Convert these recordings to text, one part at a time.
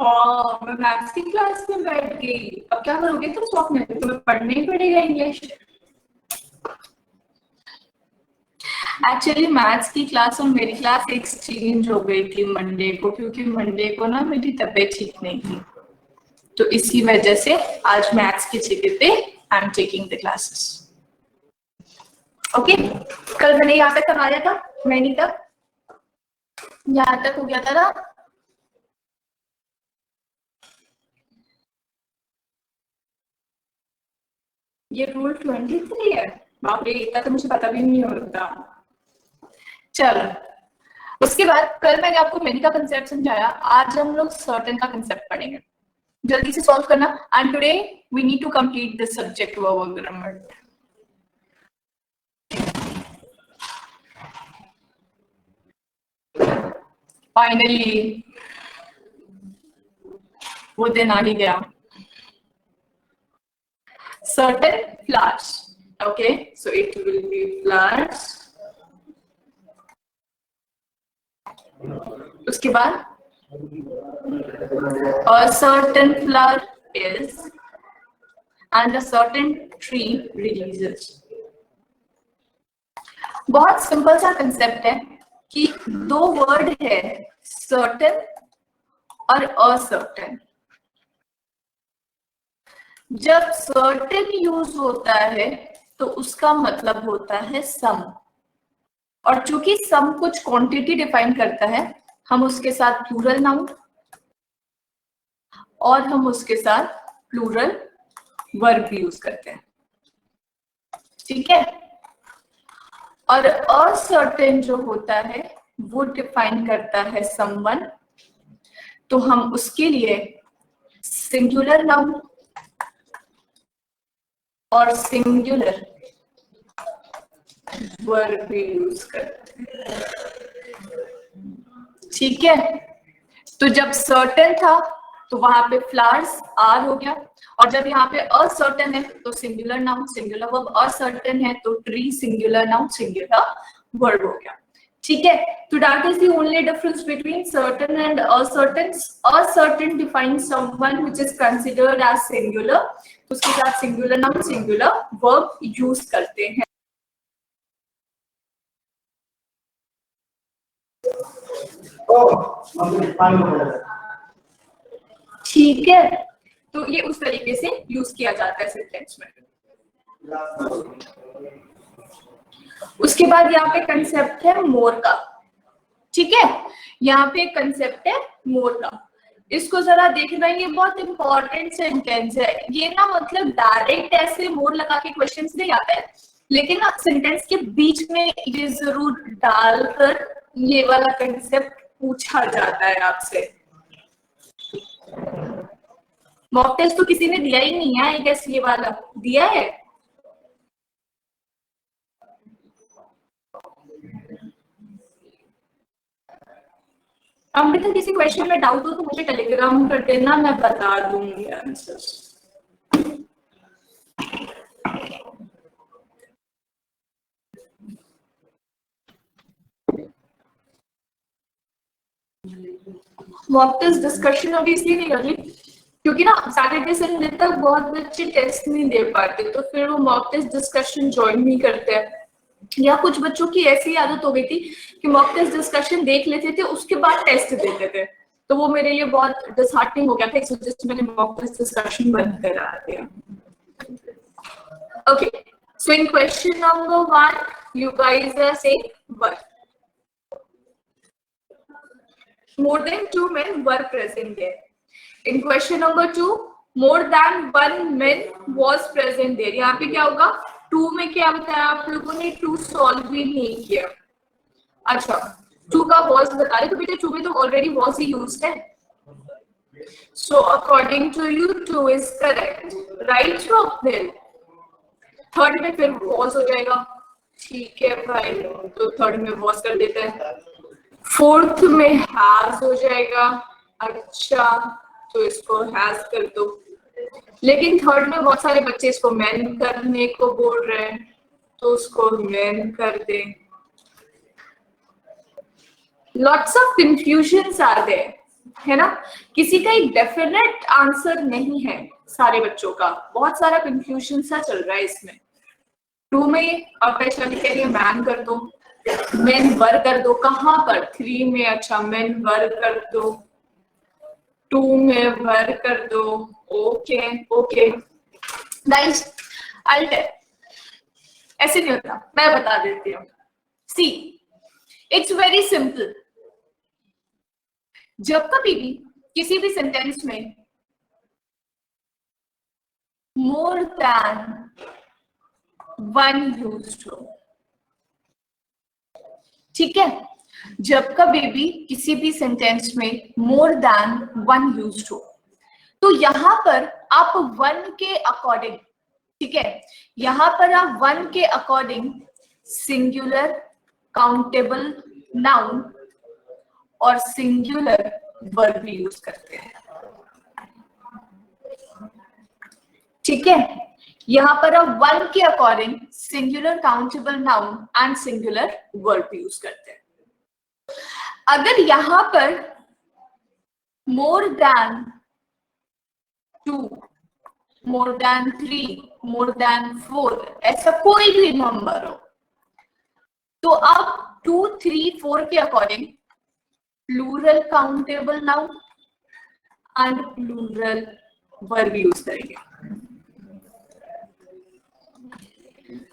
हाँ, मैं मैथ्स की क्लास में बैठ गई। अब क्या करोगे तुम शॉप में? तुम्हें पढ़ना ही पड़ेगा इंग्लिश। एक्चुअली मैथ्स की क्लास और मेरी क्लास एक्सचेंज हो गई थी मंडे को, क्योंकि मंडे को ना मेरी तबीयत ठीक नहीं थी, तो इसी वजह से आज मैथ्स की जगह पे I am taking the classes. Okay, कल मैंने यहाँ तक करवाया था, मैंने तक यहाँ तक हो गया था ना। ये रूल 23 है, बाप रे, इतना तो मुझे पता भी नहीं होता। चलो, उसके बाद कल मैंने आपको मेनी का कंसेप्ट समझाया, आज हम लोग सर्टेन का कंसेप्ट पढ़ेंगे। जल्दी से सॉल्व करना। And today we need to complete this subject verb grammar. Finally वो दिन आ ही गया। Certain flowers, okay, so it will be flowers. उसके बाद a certain flower is and a certain tree releases. बहुत सिंपल सा कंसेप्ट है कि दो वर्ड है, certain और अcertain। जब सर्टेन यूज होता है तो उसका मतलब होता है सम, और चूंकि सम कुछ क्वांटिटी डिफाइन करता है, हम उसके साथ प्लूरल नाउन और हम उसके साथ प्लूरल वर्ब यूज करते हैं, ठीक है। और असर्टेन जो होता है वो डिफाइन करता है समवन, तो हम उसके लिए सिंगुलर नाउन और सिंगुलर वर्ब यूज करते हैं, ठीक है। तो जब सर्टेन था तो वहां पे फ्लावर्स आर हो गया, और जब यहाँ पे असर्टेन है तो singular noun singular verb, a certain है तो tree singular noun singular verb हो गया, ठीक है। तो that is the only difference between certain and a certain. A certain defines someone which is considered as singular, तो उसके साथ singular noun singular verb use करते हैं। ठीक है, तो ये उस तरीके से यूज किया जाता है सेंटेंस में। उसके बाद यहाँ पे कंसेप्ट है मोर का, ठीक है। यहाँ पे कंसेप्ट है मोर का, इसको जरा देखना, ये बहुत इंपॉर्टेंट सेंटेंस है। ये ना मतलब डायरेक्ट ऐसे मोर लगा के क्वेश्चंस नहीं आते हैं, लेकिन ना सेंटेंस के बीच में ये जरूर डालकर ये वाला कंसेप्ट पूछा जाता है आपसे। मॉक टेस्ट तो किसी ने दिया ही नहीं है, आई गेस ये वाला दिया है। अमृता, किसी क्वेश्चन में डाउट हो तो मुझे टेलीग्राम कर देना, मैं बता दूंगी आंसर्स। मॉक टेस्ट डिस्कशन अभी इसलिए नहीं कर रही क्योंकि ना सैटरडे संडे तक बहुत बच्चे टेस्ट नहीं दे पाते, तो फिर वो मॉक टेस्ट डिस्कशन ज्वाइन नहीं करते हैं। या कुछ बच्चों की ऐसी आदत हो गई थी कि मॉक टेस्ट डिस्कशन देख लेते थे, उसके बाद टेस्ट देते थे, तो वो मेरे लिए बहुत डिसहार्टनिंग हो गया था, इस वजह से मैंने मॉक टेस्ट डिस्कशन बंद करा दिया। Okay, so in question number 1 you guys are saying were. More than 2 men were present there. In question number 2, more than 1 man was present there. यहाँ पे क्या होगा? 2 में क्या बताया आप लोगों ने? 2 सॉल्व भी नहीं किया। अच्छा, 2 का was बता रहे, तो बेटे 2 में तो already was ही used है। So according to you 2 is correct, right Swapnil? Third में फिर was हो जाएगा, ठीक है भाई, तो थर्ड में was कर देते हैं। फोर्थ में हैज हो जाएगा, अच्छा तो इसको हैज कर दो, लेकिन थर्ड में बहुत सारे बच्चे इसको मैन करने को बोल रहे हैं, तो उसको मेन कर दे। Lots of confusions are there, है ना। किसी का एक डेफिनेट आंसर नहीं है, सारे बच्चों का बहुत सारा कंफ्यूजन सा चल रहा है इसमें। 2 में अब वैशाली कह रही है मैन कर दो, मेन वर कर दो। कहाँ पर? 3 में, अच्छा मेन वर कर दो, 2 में वर कर दो। Okay okay nice. ऐसे नहीं होता, मैं बता देती हूँ। सी, इट्स वेरी सिंपल। जब कभी भी किसी भी सेंटेंस में मोर देन वन यूज्ड हो, ठीक है, जब कभी भी किसी भी सेंटेंस में मोर देन वन यूज्ड हो, तो यहां पर आप वन के अकॉर्डिंग, ठीक है, यहां पर आप वन के अकॉर्डिंग सिंगुलर काउंटेबल नाउन और सिंगुलर वर्ब यूज करते हैं, ठीक है। यहां पर आप वन के according singular countable noun and singular verb use करते हैं। अगर यहां पर मोर than 2, more than 3, more than 4 ऐसा कोई भी नंबर हो, तो आप 2, 3, 4 के according plural countable noun and plural verb use करेंगे,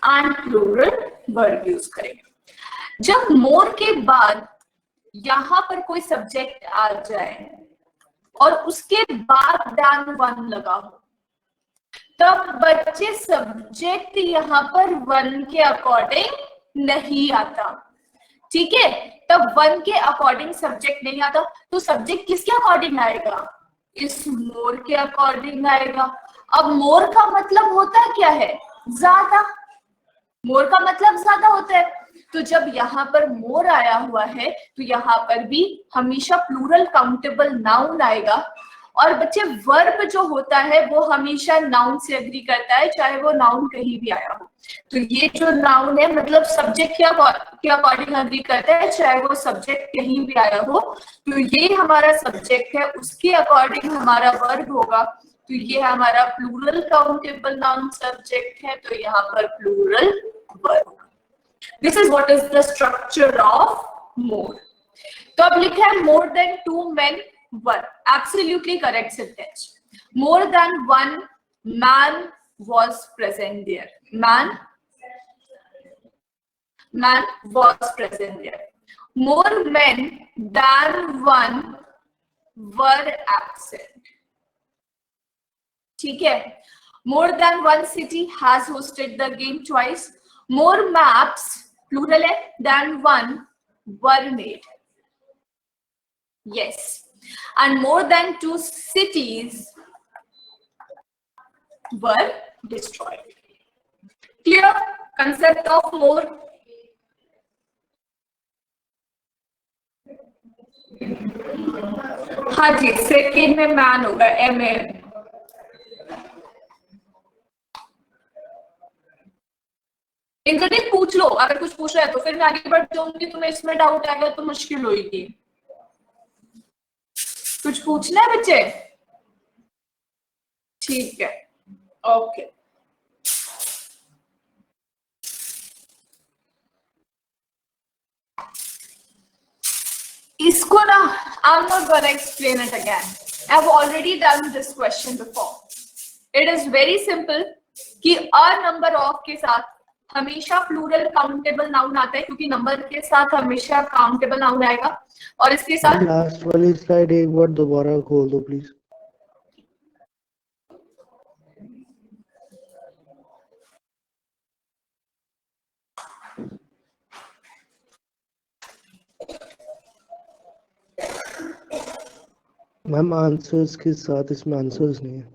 एंड प्लूरल वर्ब यूज करेंगे। जब मोर के बाद यहां पर कोई सब्जेक्ट आ जाए और उसके बाद देन वन लगा हो, तब बच्चे सब्जेक्ट यहां पर वन के अकॉर्डिंग नहीं आता, ठीक है। तब वन के अकॉर्डिंग सब्जेक्ट नहीं आता, तो सब्जेक्ट किसके अकॉर्डिंग आएगा? इस मोर के अकॉर्डिंग आएगा। अब मोर का मतलब होता क्या है? ज्यादा। मोर का मतलब ज्यादा होता है, तो जब यहाँ पर मोर आया हुआ है तो यहाँ पर भी हमेशा प्लूरल काउंटेबल नाउन आएगा। और बच्चे वर्ब जो होता है वो हमेशा नाउन से एग्री करता है, चाहे वो नाउन कहीं भी आया हो। तो ये जो नाउन है मतलब सब्जेक्ट के अकॉर्डिंग एग्री करता है, चाहे वो सब्जेक्ट कहीं भी आया हो। तो ये हमारा सब्जेक्ट है, उसके अकॉर्डिंग हमारा वर्ब होगा। तो ये हमारा प्लूरल काउंटेबल नाउन सब्जेक्ट है, तो यहाँ पर plural verb. This is what is the structure of more. तो अब लिखा है more than 2 men were, absolutely correct sentence. More than one man was present there. Man was present there. More men than one were absent. ठीक है। More than one city has hosted the game twice. More maps, plural है, than one were made. Yes. And more than 2 cities were destroyed. Clear concept of more? हाँ जी, second में man होगा, M A. Indrajit पूछ लो, अगर कुछ पूछना है तो फिर मैं आगे बढ़ जाऊंगी, तुम्हें इसमें डाउट आएगा तो मुश्किल होगी। कुछ पूछना है बच्चे? ठीक है, ओके। इसको ना, I'm not gonna explain it again. I've already done this question before. It is very simple कि a number of के साथ हमेशा प्लूरल काउंटेबल नाउन आता है, क्योंकि नंबर के साथ हमेशा काउंटेबल नाउन आएगा। और इसके साथ लास्ट वाली स्लाइड एक बार दोबारा खोल दो प्लीज। मैम आंसर्स के साथ इसमें आंसर्स नहीं है।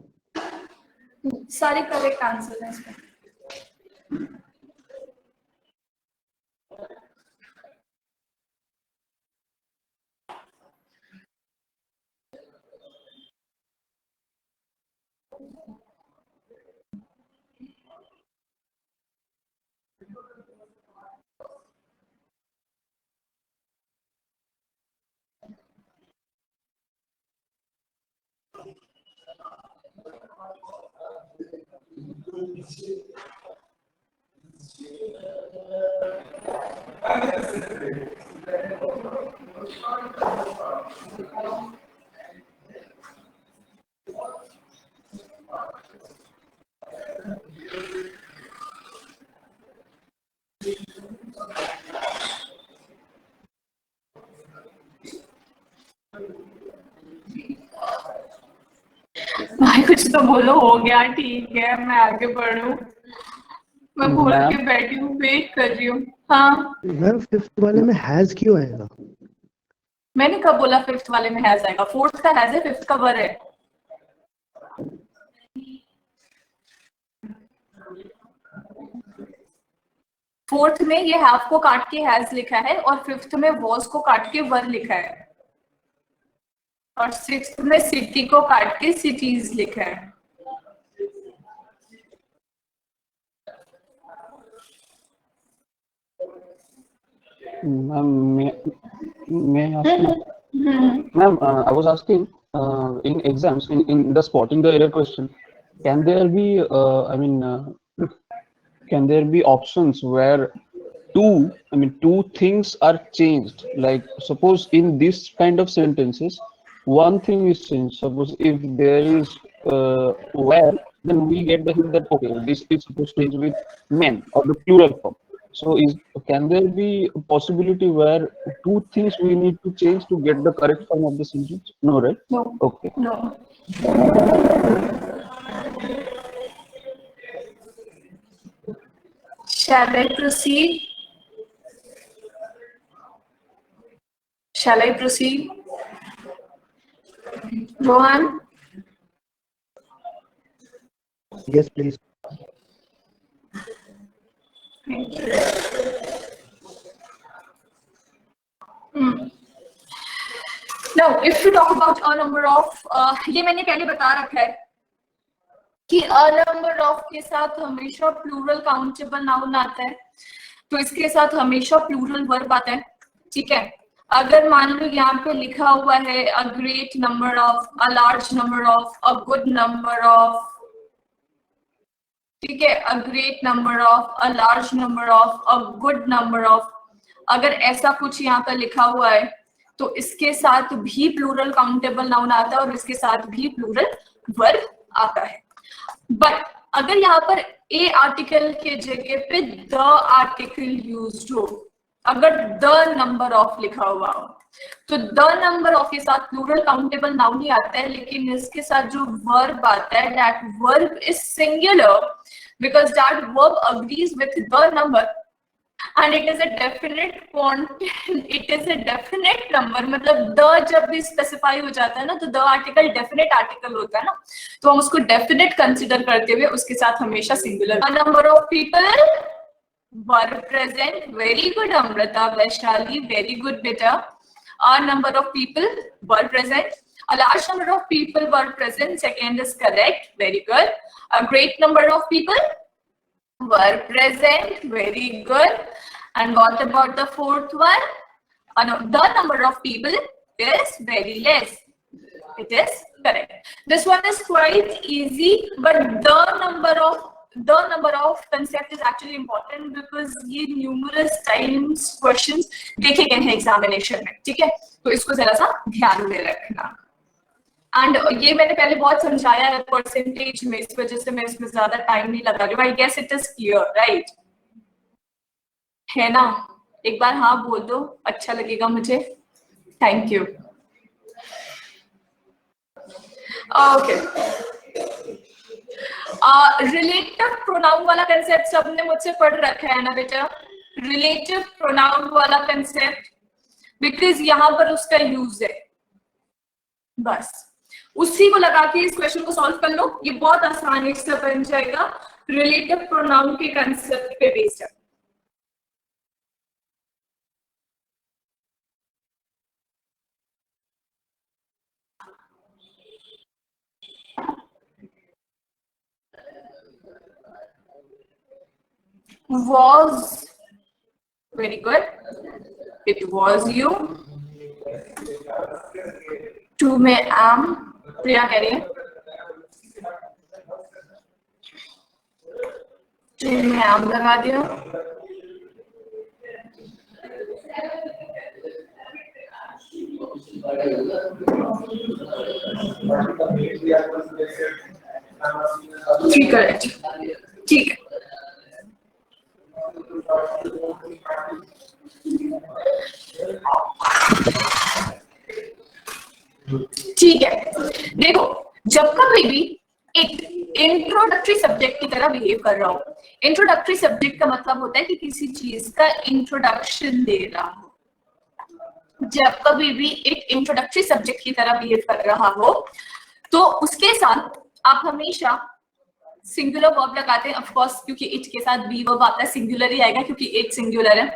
सारे करेक्ट आंसर हैं इसमें। भाई कुछ तो बोलो, हो गया ठीक है, मैं आगे बढ़ूं। मैं बोल के बैठी हूँ, वेट कर रही हूँ। हाँ मैम फिफ्थ वाले में हैज क्यों आएगा? मैंने कब बोला फिफ्थ वाले में हैज आएगा? फोर्थ का हैज है, फिफ्थ का वर है। फोर्थ में ये हैव को काट के हैज लिखा है और फिफ्थ में वॉज को काट के वर लिखा है और सिक्स्थ में सिटी को काट के सिटीज लिखा है। May I ask you? Ma'am, I was asking in exams, in the spotting the error question, can there be, can there be options where two things are changed? Like suppose in this kind of sentences, one thing is changed. Suppose if there is where, then we get the hint that okay, this is supposed to change with men or the plural form. So can there be a possibility where two things we need to change to get the correct form of the sentence? No, right? No. Okay. No. Shall I proceed? Shall I proceed? Rohan? Yes, please. Thank you. Now, if we talk about a number of, ये मैंने पहले बता रखा है कि a number of के साथ हमेशा प्लूरल काउंटेबल नाउन आता है, तो इसके साथ हमेशा प्लूरल वर्ब आता है। ठीक है, अगर मान लो यहाँ पे लिखा हुआ है a great number of, a large number of, a good number of, ठीक है, a great number of, a large number of, a good number of, अगर ऐसा कुछ यहाँ पर लिखा हुआ है तो इसके साथ भी प्लूरल काउंटेबल नाउन आता है और इसके साथ भी प्लूरल वर्ब आता है। बट अगर यहाँ पर ए आर्टिकल के जगह पे द आर्टिकल यूज्ड हो, अगर द नंबर ऑफ लिखा हुआ हो, तो द नंबर ऑफ के साथ प्लूरल काउंटेबल नाउन ही आता है, लेकिन इसके साथ जो वर्ब आता है that verb is singular because that verb agrees with the number and it is a definite it is a definite number। मतलब द जब भी स्पेसिफाई हो जाता है ना, तो द आर्टिकल डेफिनेट आर्टिकल होता है ना, तो हम उसको डेफिनेट कंसीडर करते हुए उसके साथ हमेशा singular. A number of people were present, very good Amrita, Vaishali, very good beta। A number of people were present, a large number of people were present, second is correct, very good। A great number of people were present, very good। And what about the fourth one? No, the number of people is very less, it is correct। This one is quite easy, but the number of concept is actually important because ये numerous times questions देखे गए हैं examination में, ठीक है, तो इसको जरा सा ध्यान में रखना। एंड ये मैंने पहले बहुत समझाया है परसेंटेज में, इस वजह से मैं इसमें ज्यादा टाइम नहीं लगा रही हूँ। I guess it is clear, right? है ना? एक बार हाँ बोल दो, अच्छा लगेगा मुझे। Thank you. Okay, relative pronoun वाला कंसेप्ट सबने मुझसे पढ़ रखा है ना बेटा? रिलेटिव प्रोनाउन वाला कंसेप्ट, बिकॉज यहाँ पर उसका यूज है, बस उसी को लगा के इस क्वेश्चन को सॉल्व कर लो, ये बहुत आसानी से बन जाएगा। रिलेटिव प्रोनाउन के कंसेप्ट पे बेस्ड है। Was, very good, it was you। Two में am, प्रिया कह रही है। मैं आम लगा दिया। ठीक है, ठीक है। ठीक है, देखो जब कभी भी एक इंट्रोडक्टरी सब्जेक्ट की तरह बिहेव कर रहा हो, इंट्रोडक्टरी सब्जेक्ट का मतलब होता है कि किसी चीज का इंट्रोडक्शन दे रहा हो। जब कभी भी एक इंट्रोडक्टरी सब्जेक्ट की तरह बिहेव कर रहा हो तो उसके साथ आप हमेशा सिंगुलर वर्ब लगाते हैं, ऑफ कोर्स, क्योंकि इट के साथ बी वर्ब आता है, सिंगुलर ही आएगा क्योंकि इट सिंगुलर है।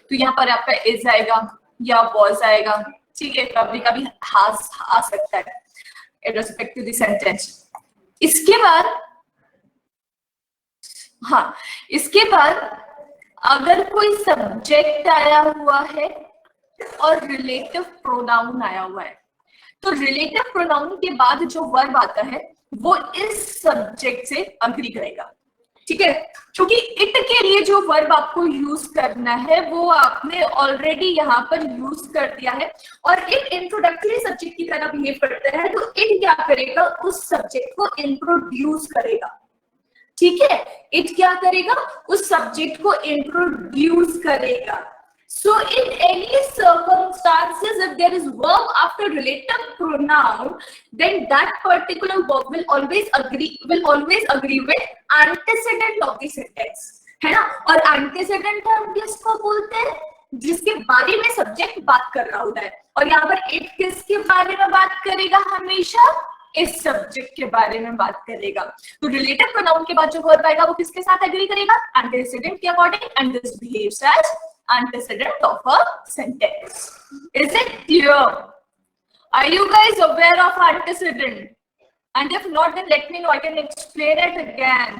तो यहाँ पर आपका इज आएगा या वॉज आएगा, ठीक है, कभी कभी हैज आ सकता है in respect to the sentence। इसके बाद हाँ, इसके बाद अगर कोई सब्जेक्ट आया हुआ है और रिलेटिव प्रोनाउन आया हुआ है, तो रिलेटिव प्रोनाउन के बाद जो वर्ब आता है वो इस सब्जेक्ट से अग्री करेगा, ठीक है। क्योंकि इट के लिए जो वर्ब आपको यूज करना है वो आपने ऑलरेडी यहाँ पर यूज कर दिया है, और इट इंट्रोडक्टरी सब्जेक्ट की तरह बिहेव करता है, तो इट क्या करेगा, उस सब्जेक्ट को इंट्रोड्यूस करेगा, ठीक है। इट क्या करेगा, उस सब्जेक्ट को इंट्रोड्यूस करेगा। So in any circumstances, if there is verb after relative pronoun, then that particular verb will always agree with antecedent of the sentence, है ना। और antecedent हम किसको बोलते हैं, जिसके बारे में सब्जेक्ट बात कर रहा होता है। और यहाँ पर it किसके बारे में बात करेगा, हमेशा इस सब्जेक्ट के बारे में बात करेगा। तो रिलेटिव प्रोनाउन के बाद जो वर्ब आएगा वो किसके साथ एग्री करेगा, एंटेसिडेंट के according, and this behaves as antecedent of a sentence. Is it clear? Are you guys aware of antecedent? And if not, then let me know, I can explain it again.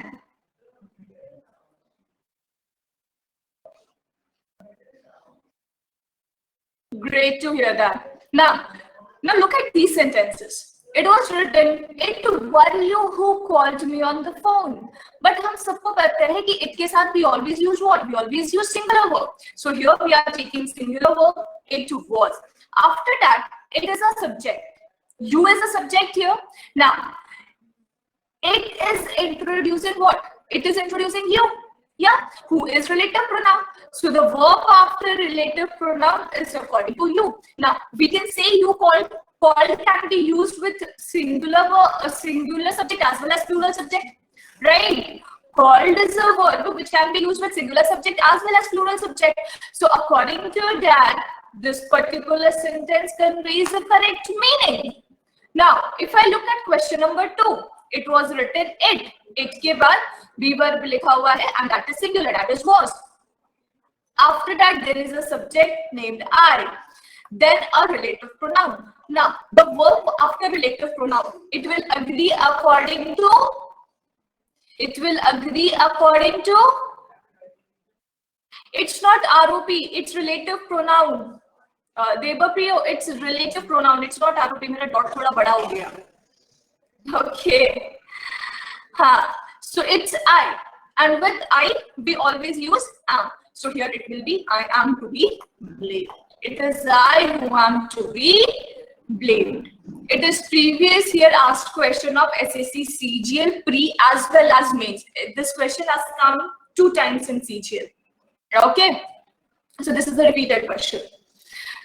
Great to hear that. Now look at these sentences. It was written, it were you who called me on the phone. But हम सबको पता है कि it के साथ we always use what? We always use singular verb. So here we are taking singular verb, it was. After that, it is a subject. You is a subject here. Now, it is introducing what? It is introducing you. Yeah, who is relative pronoun. So the verb after relative pronoun is according to you. Now, we can say you called. Called can be used with singular subject as well as plural subject, right? Called is a verb which can be used with singular subject as well as plural subject. So according to that, this particular sentence conveys the correct meaning. Now, if I look at question number 2, it was written it. It के बाद be verb लिखा हुआ है and that is singular, that is was. After that, there is a subject named I. Then a relative pronoun. Now, the verb after relative pronoun, it will agree according to, it's not ROP, it's relative pronoun. Debapriyo, it's relative pronoun, it's not ROP. मेरा dot थोड़ा बड़ा हो गया. Okay. So it's I, and with I, we always use am. So here it will be, I am to be blamed. It is I who am to be blamed. It is previous year asked question of SSC CGL pre as well as mains. This question has come 2 times in CGL. Okay, so this is a repeated question.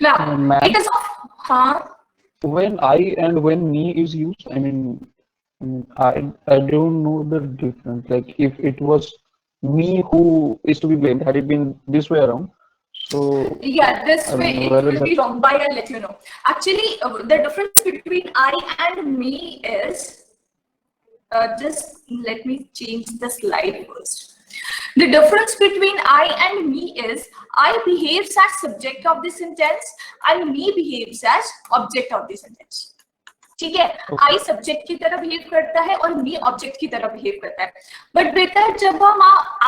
Now it is of when I and when me is used, I mean I don't know the difference. Like if it was me who is to be blamed, had it been this way around, so yeah, this way it will be wrong, but I'll let you know. Actually, the difference between I and me is, just let me change the slide first. The difference between I and me is I behaves as subject of the sentence and me behaves as object of the sentence. ठीक है, I subject की तरह behave करता है और मी object की तरह behave करता है। बट बेटा जब हम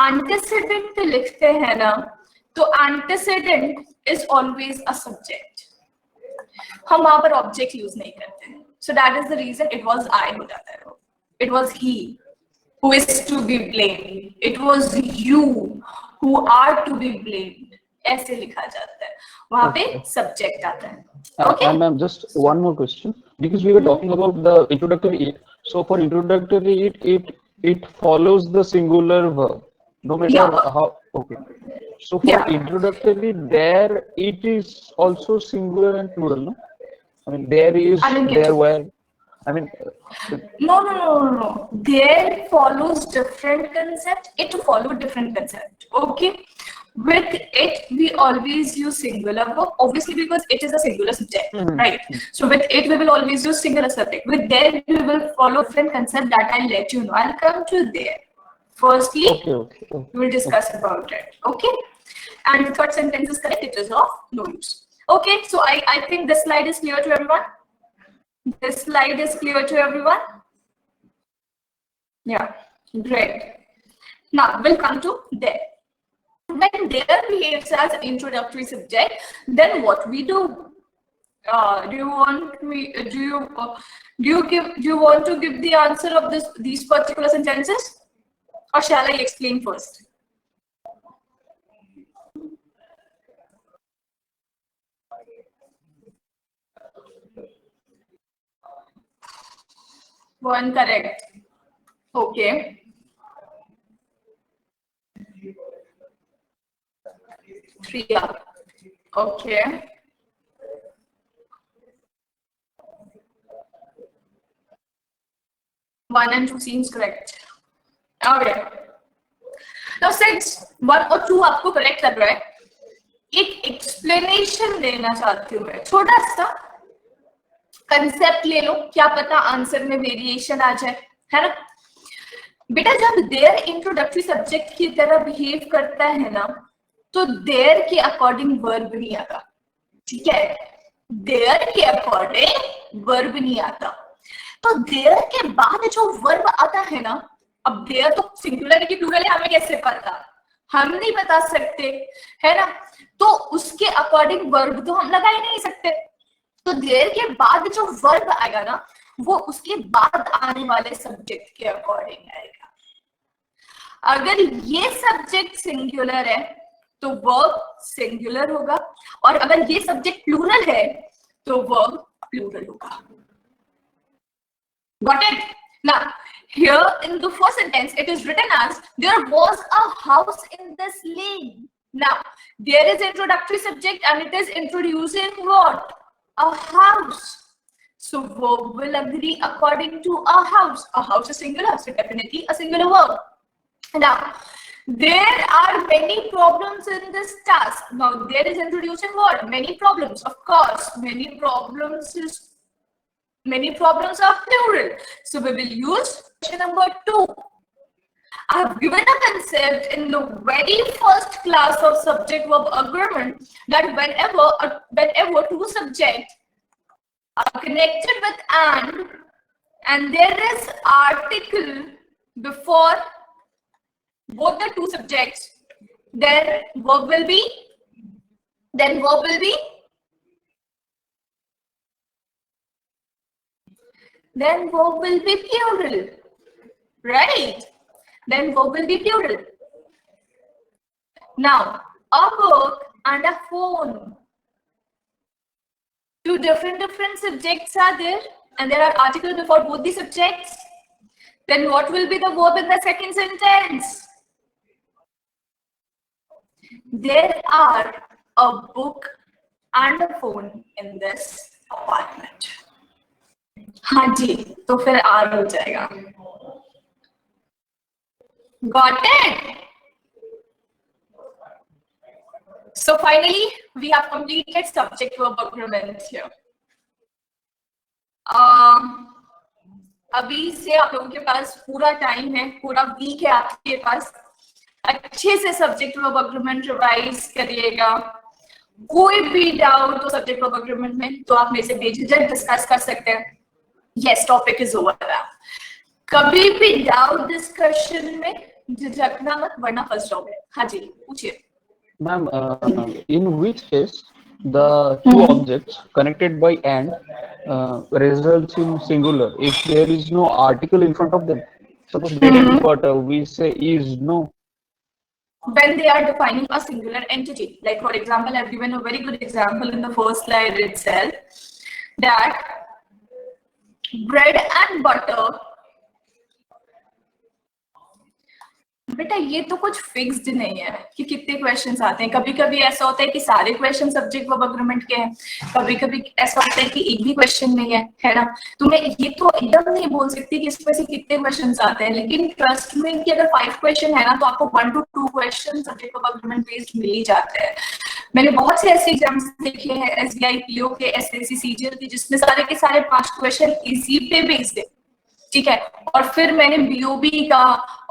एंटेसिडेंट लिखते हैं ना, तो antecedent is always a subject, हम वहां पर ऑब्जेक्ट यूज नहीं करते हैं। So that is the reason it was I हो जाता है, it was he. who is to be blamed. It was you who are to be blamed. ऐसे लिखा जाता है, वहां पे subject आता है. Okay. And ma'am, just one more question, because we were talking about the introductory it. So for introductory it follows the singular verb, no matter Yeah. how. Okay. So for Yeah. introductory, there it is also singular and plural, no? I mean, there is, I didn't get there you. were. I mean, No. There follows different concept. It follow different concept. Okay. With it, we always use singular verb, obviously because it is a singular subject, right? So with it, we will always use singular subject. With there, we will follow different concept that I'll let you know. I'll come to there. Firstly, okay. we will discuss about it. Okay. And the third sentence is correct. It is of no use. Okay. So I think this slide is clear to everyone. This slide is clear to everyone. Yeah, great. Now we'll come to there. When there behaves as an introductory subject, then what we do? Do you want to give the answer of these particular sentences, or shall I explain first? One correct. Okay. Three up. Okay. One and two seems correct. Okay. Now since one or two आपको correct लग रहा है, एक explanation देना चाहती हूँ मैं. छोटा सा कंसेप्ट ले लो, क्या पता आंसर में वेरिएशन आ जाए, है ना? बेटा जब देयर इंट्रोडक्टरी सब्जेक्ट की तरह बिहेव करता है ना, तो देयर के अकॉर्डिंग वर्ब नहीं आता. ठीक है, देयर के अकॉर्डिंग वर्ब नहीं आता. तो देयर के बाद जो वर्ब आता है ना, अब देयर तो सिंगुलर है कि प्लूरल है हमें कैसे पता? हम नहीं बता सकते, है ना? तो उसके अकॉर्डिंग वर्ब तो हम लगा ही नहीं सकते. तो देयर के बाद जो वर्ब आएगा ना, वो उसके बाद आने वाले सब्जेक्ट के अकॉर्डिंग आएगा. अगर ये सब्जेक्ट सिंगुलर है तो वर्ब सिंगुलर होगा, और अगर ये सब्जेक्ट प्लूरल है तो वर्ब प्लूरल होगा. Got it? Now, here in the first sentence, it is written as there was a house in this lane. Now, there is introductory subject and it is introducing what? A house. So, verb will agree according to a house. A house is singular, so definitely a singular verb. Now, there are many problems in this task. Now, there is introducing what? Many problems. Of course, many problems are plural. So we will use question number 2. I have given a concept in the very first class of subject verb agreement that whenever two subjects are connected with and there is article before both the two subjects, then verb will be plural, right? Then verb will be plural. Now, a book and a phone. Two different subjects are there, and there are articles before both the subjects. Then what will be the verb in the second sentence? There are a book and a phone in this apartment. हाँ जी, तो फिर are हो जाएगा. Got it? So finally, we have completed subject verb agreement here. अभी से आप लोगों के पास पूरा टाइम है, पूरा वीक है आपके पास. अच्छे से सब्जेक्ट वर्ब एग्रीमेंट रिवाइज करिएगा. कोई भी डाउट हो सब्जेक्ट वर्ब एग्रीमेंट में तो आप मेरे से बेझिझक डिस्कस कर सकते हैं. Yes, topic is over. कभी भी डाउट डिस्कशन में झिझकना मत, वरना फंस जाओगे. हाँ जी, पूछिए. Ma'am, in which case the two objects connected by and results in singular if there is no article in front of them? Suppose bread and butter, we say is, no. When they are defining a singular entity. Like for example, I've given a very good example in the first slide itself, that bread and butter, बेटा ये तो कुछ fixed नहीं है कि कितने questions आते हैं. कभी कभी ऐसा होता है कि सारे क्वेश्चन सब्जेक्ट वर्ब एग्रीमेंट के हैं, कभी कभी ऐसा होता है कि एक भी क्वेश्चन नहीं है ना. तो मैं ये तो एकदम नहीं बोल सकती कि इसमें से कितने क्वेश्चंस आते हैं, लेकिन ट्रस्ट में कि अगर 5 क्वेश्चन है ना तो आपको 1 to 2 question subject verb agreement based मिल ही जाते हैं. मैंने बहुत से ऐसे एग्जाम्स देखे हैं एसबीआई पीओ के, एसएससी सीजीएल के, जिसमें सारे के सारे 5 क्वेश्चन इसी पे बेस्ड है. ठीक है. और फिर मैंने बीओबी का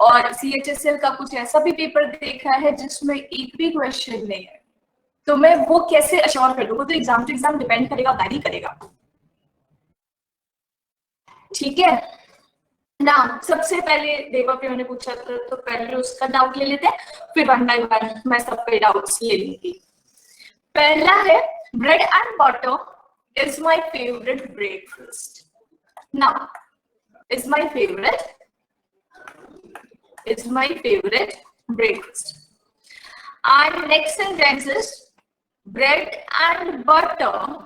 और सीएचएसएल का कुछ ऐसा भी पेपर देखा है जिसमें एक भी क्वेश्चन नहीं है. तो मैं वो कैसे अश्योर कर दूंगा? तो एग्जाम टू एग्जाम डिपेंड करेगा, वैरी करेगा. ठीक है ना. सबसे पहले देवा पे मैंने पूछा था, तो पहले उसका डाउट ले लेते हैं, फिर वन बाय वन मैं सबके डाउट्स ले लूंगी. पहला है, bread and butter is my favourite breakfast. Now is my favorite breakfast. And next sentence is bread and butter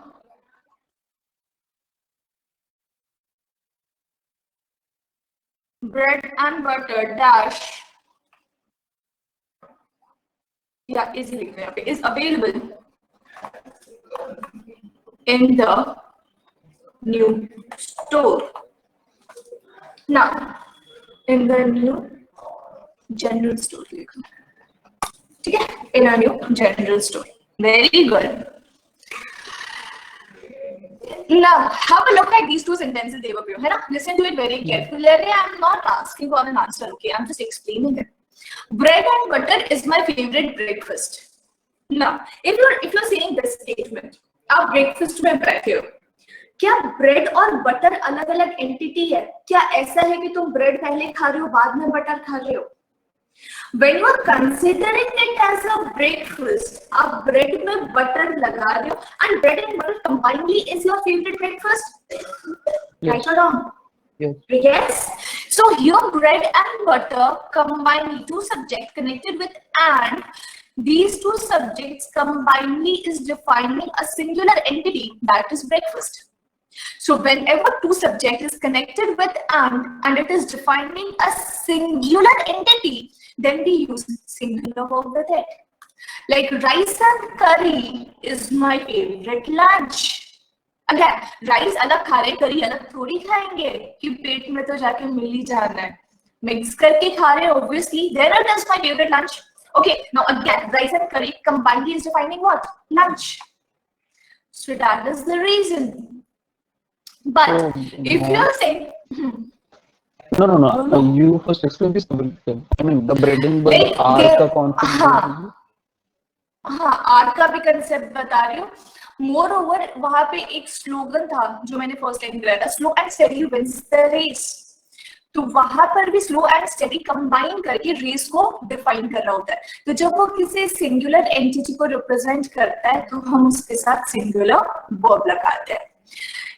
dash, yeah, is available in the new store. Now, in the new general store, okay? In a new general store. Very good. Now, have a look at these two sentences, Devapyo. Listen to it very carefully. I'm not asking for an answer, okay? I'm just explaining it. Bread and butter is my favorite breakfast. Now, if you're saying this statement, आप breakfast में बैठे हो, क्या bread और butter अलग अलग entity है? क्या ऐसा है कि तुम ब्रेड पहले खा रहे हो बाद में बटर खा रहे हो? When you are considering it as a breakfast, आप ब्रेड में बटर लगा रहे हो, and bread and butter combinedly is your favorite breakfast? Yes. Right or wrong? Yes. Yes. So here bread and butter combined, two subjects connected with and. These two subjects combinedly is defining a singular entity, that is breakfast. So whenever two subject is connected with and it is defining a singular entity, then we use singular verb with it. Like rice and curry is my favorite lunch. Again, rice अलग खा रहे, curry अलग थोड़ी खाएंगे कि पेट में तो जाके मिल ही जाना है. Mix करके खा रहे, obviously. There it is, my favorite lunch. Okay, now again, rice and curry combined is defining what? Lunch. So that is the reason. But if you are saying no, you first explain this. I mean, the bread and butter R का concept. हाँ, R का भी concept बता रही हूँ. Moreover, वहाँ पे एक स्लोगन था जो मैंने फर्स्ट टाइम कराया था, slow and steady wins the race. तो वहां पर भी स्लो एंड स्टेडी कंबाइन करके रेस को डिफाइन कर रहा होता है. तो जब वो किसी सिंगुलर एंटिटी को रिप्रेजेंट करता है तो हम उसके साथ सिंगुलर वर्ब लगाते हैं.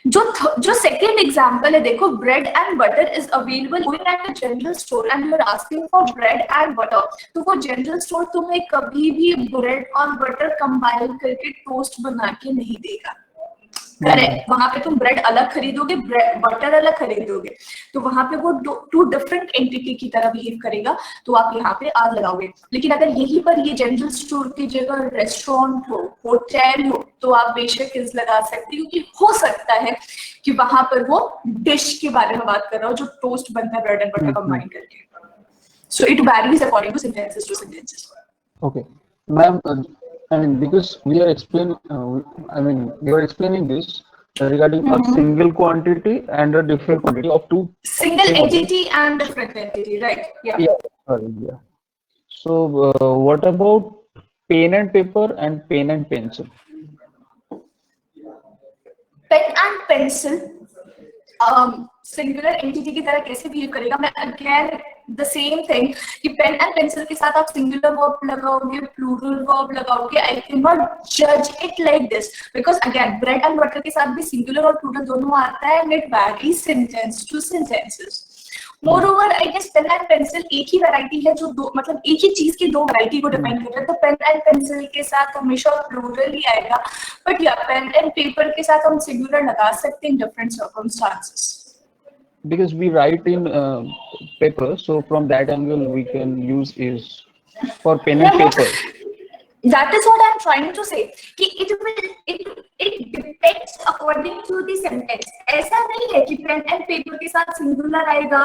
जो सेकेंड एग्जाम्पल है, देखो, bread and butter is available going at a general store and you are asking for bread and butter. तो वो जनरल स्टोर तुम्हें कभी भी ब्रेड और बटर कंबाइन करके टोस्ट बना के नहीं देगा. करेक्ट. वहां पे तुम ब्रेड अलग खरीदोगे, बटर अलग खरीदोगे, तो वहां पे वो टू डिफरेंट एंटिटी की तरह बिहेव करेगा. तो आप यहाँ पे आर लगाओगे. लेकिन अगर यहीं पर ये जनरल स्टोर की जगह रेस्टोरेंट हो, होटल हो, तो आप बेशक इस लगा सकते हो, क्योंकि हो सकता है कि वहां पर वो डिश के बारे में बात कर रहा हो जो टोस्ट बनता है ब्रेड एंड बटर कंबाइन करके. So it varies according two sentences two sentences. Okay, ma'am. I mean, because we are explaining this regarding a single quantity and a different quantity of two. Single entity and different entity, right? Yeah. Yeah. So, what about pen and paper and pen and pencil? Pen and pencil, singular entity की तरह कैसे behave करेगा? मैं again the same thing कि pen and pencil के साथ आप singular verb लगाओगे, प्लूरल वर्ब लगाओगे. आई कैन नॉट जज it like this because again bread and butter के साथ भी सिंगुलर और प्लूरल दोनों आता है and it varies sentence two sentences. Moreover, I guess pen and pencil एक ही वैरायटी है जो दो मतलब एक ही चीज की दो वैरायटी को डिफाइन कर रहा है, तो पेन एंड पेंसिल के साथ हमेशा प्लूरल ही आएगा, बट या पेन एंड पेपर के साथ हम सिंगुलर लगा सकते हैं in different circumstances. Because we write in paper, so from that angle we can use is for pen and paper. That is what I am trying to say कि it depends according to the sentence. ऐसा नहीं है कि pen and paper के साथ singular आएगा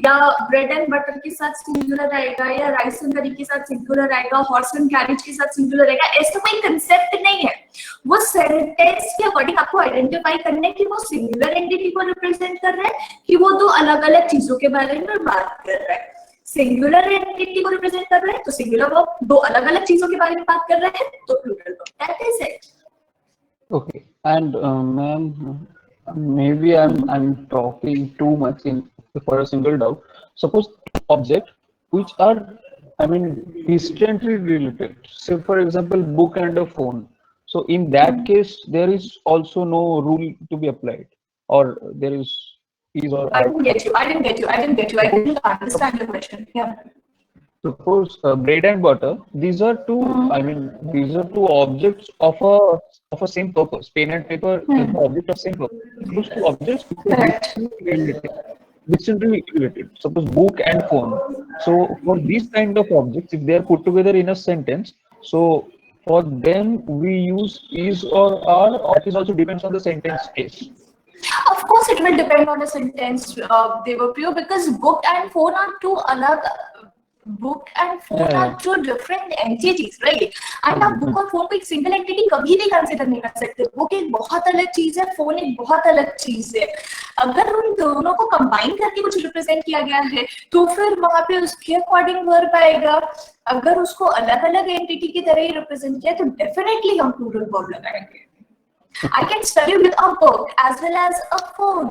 या bread and butter के साथ सिंगुलर आएगा या राइस एंड करी के साथ सिंगुलर आएगा, हॉर्स एंड कैरेज के साथ सिंगुलर आएगा. ऐसा कोई कंसेप्ट नहीं है. वो सेंटेंस के अकॉर्डिंग आपको आइडेंटिफाई करना है कि वो सिंगुलर एंटिटी को रिप्रेजेंट कर रहा है कि वो दो अलग अलग चीजों के बारे में बात कर रहा है. सिंगुलर एंटिटी को रिप्रेजेंट कर रहा है तो सिंगुलर वर्ब, दो अलग अलग चीजों के बारे में बात कर रहा है तो plural verb. That is it. Okay, and ma'am, maybe I'm talking too much in for a single doubt. Suppose object which are, I mean, distantly related. Say for example, book and a phone. So in that case, there is also no rule to be applied, or there is or I didn't get you. I didn't understand your question. Yeah. Suppose bread and butter. These are two. I mean, these are two objects of a same purpose. Pen and paper is the object of same purpose. Suppose two objects distantly related. Suppose book and phone. So for these kind of objects, if they are put together in a sentence, so for them we use is or are, or it also depends on the sentence case. Of course, it will depend on the sentence, Devapriya, because book and phone are two alag. Book and phone are two different entities, right? And आप book और phone को एक single entity कभी भी consider नहीं कर सकते. Book एक बहुत अलग चीज है, phone एक बहुत अलग चीज है. अगर उन दोनों को combine करके कुछ represent किया गया है, तो फिर वहाँ पे उसके according verb आएगा. अगर उसको अलग अलग entity की तरह ही represent किया, तो definitely हम plural verb लगाएंगे. I can study with a book as well as a phone,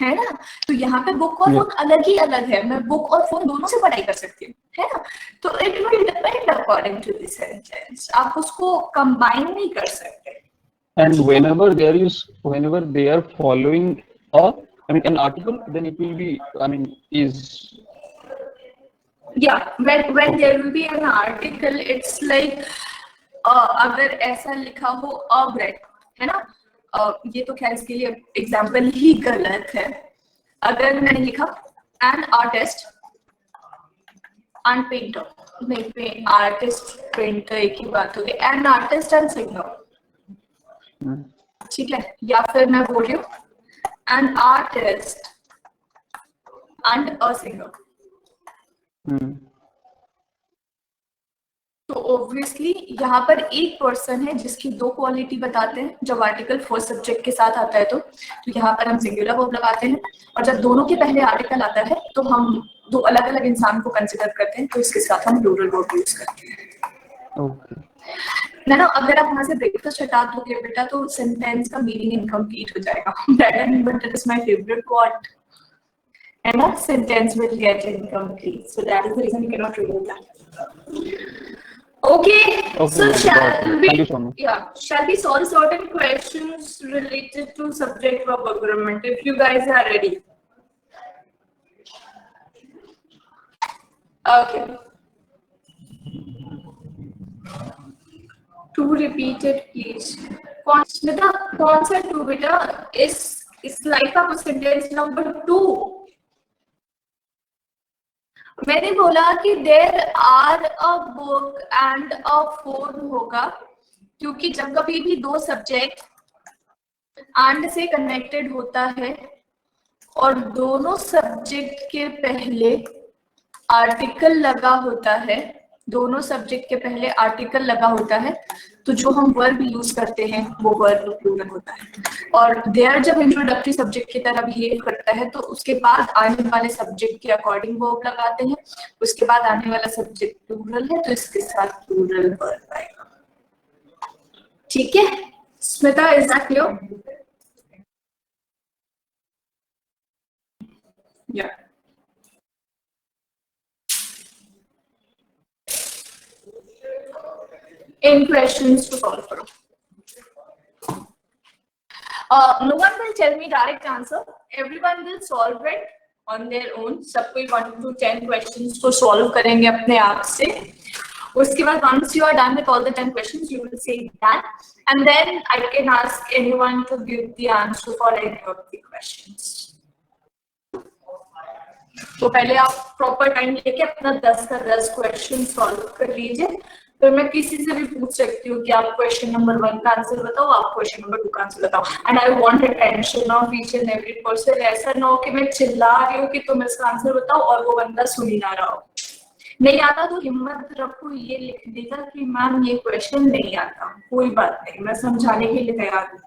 है ना? तो यहाँ पे बुक और फोन अलग ही अलग है. मैं बुक और फोन दोनों से पढ़ाई कर सकती हूँ, है ना? तो it will depend according to the sentence. आप उसको combine नहीं कर सकते. And whenever they are following an article, then it will be, I mean, is. Yeah, when there will be an article, it's like अगर ऐसा लिखा हो a bread, है ना? ये तो खैर इसके लिए एग्जाम्पल ही गलत है. अगर मैंने लिखा an artist and painter, नहीं, आर्टिस्ट पेंटर एक ही बात होगी. an artist and singer, ठीक है? या फिर मैं बोल रही हूँ an artist and a singer. तो ऑब्वियसली यहाँ पर एक पर्सन है जिसकी दो क्वालिटी बताते हैं. जब आर्टिकल फर्स्ट सब्जेक्ट के साथ आता है तो यहाँ पर हम सिंगुलर वर्ब लगाते हैं, और जब दोनों के पहले आर्टिकल आता है तो हम दो अलग अलग इंसान को कंसिडर करते हैं, तो इसके साथ हम प्लूरल वर्ब यूज करते हैं. ना अगर आप वहां से ब्रेकफास्ट हटा दोगे बेटा तो सेंटेंस का मीनिंग इनकम्प्लीट हो जाएगा. Bread and butter is my favourite what, and that sentence will get incomplete. So that is the reason you cannot remove that. Okay. So shall we solve certain questions related to subject verb agreement if you guys are ready? Okay. Two repeated, please. कौन सा two बेटा? इस life का sentence number 2. मैंने बोला कि there are a book and a phone होगा, क्योंकि जब कभी भी दो सब्जेक्ट एंड से कनेक्टेड होता है और दोनों सब्जेक्ट के पहले आर्टिकल लगा होता है, दोनों सब्जेक्ट के पहले आर्टिकल लगा होता है, तो जो हम वर्ब यूज करते हैं वो वर्ब प्लूरल होता है. और देयर जब इंट्रोडक्टरी सब्जेक्ट की तरह बिहेव करता है तो उसके बाद आने वाले सब्जेक्ट के अकॉर्डिंग वर्ब लगाते हैं. उसके बाद आने वाला सब्जेक्ट प्लूरल है तो इसके साथ प्लूरल वर्ब आएगा. ठीक है स्मिता, इज दैट क्लियर? या in questions to solve for. No one will tell me direct answer. everyone will solve it on their own. सब कोई 1 to 10 questions को solve करेंगे अपने आप से. उसके बाद once you are done with all the 10 questions, you will say that, and then I can ask anyone to give the answer for any of the questions. तो पहले आप प्रॉपर टाइम लेके अपना 10 का 10 क्वेश्चन सॉल्व कर लीजिए. फिर मैं किसी से भी पूछ सकती हूँ कि आप क्वेश्चन नंबर 1 का आंसर बताओ, आप क्वेश्चन नंबर 2 का आंसर बताओ. And I want attention of each and every person. ऐसा ना हो कि मैं चिल्ला रही हूँ कि तुम इसका आंसर बताओ और वो बंदा सुन ही ना रहा हो. नहीं आता तो हिम्मत रखो ये लिख देगा कि मैम ये क्वेश्चन नहीं आता. कोई बात नहीं, मैं समझाने के लिए तैयार हूँ.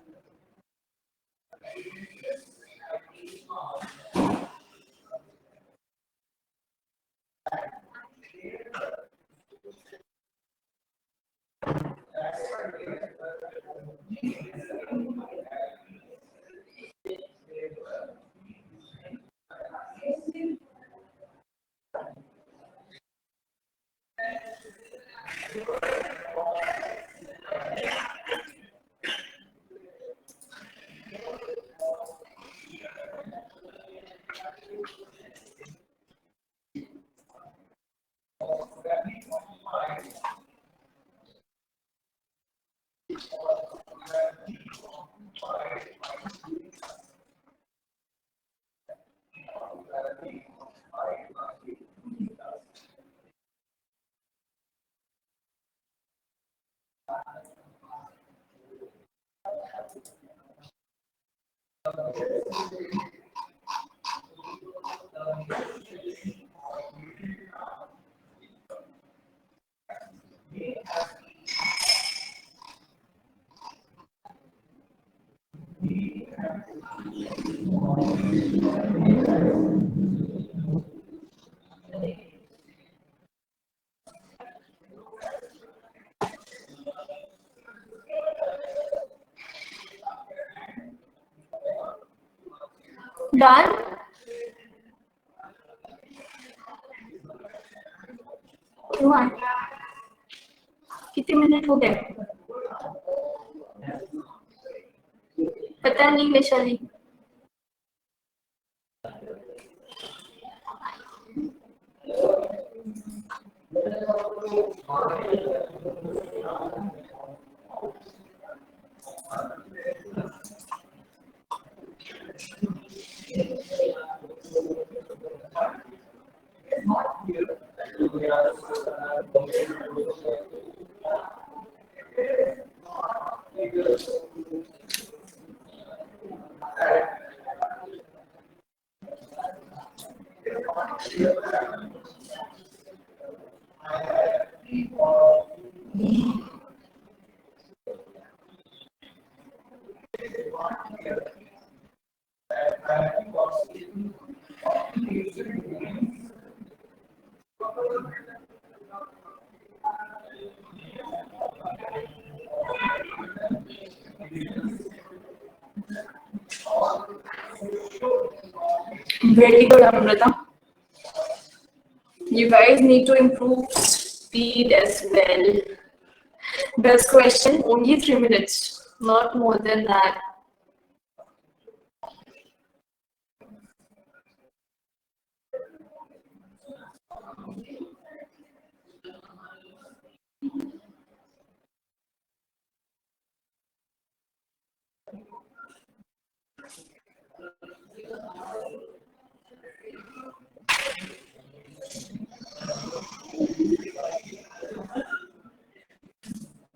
Done? कितने मिनट हो गए पता नहीं Vaishali. Very good, Amrita. You guys need to improve speed as well. Best question, only 3 minutes, not more than that.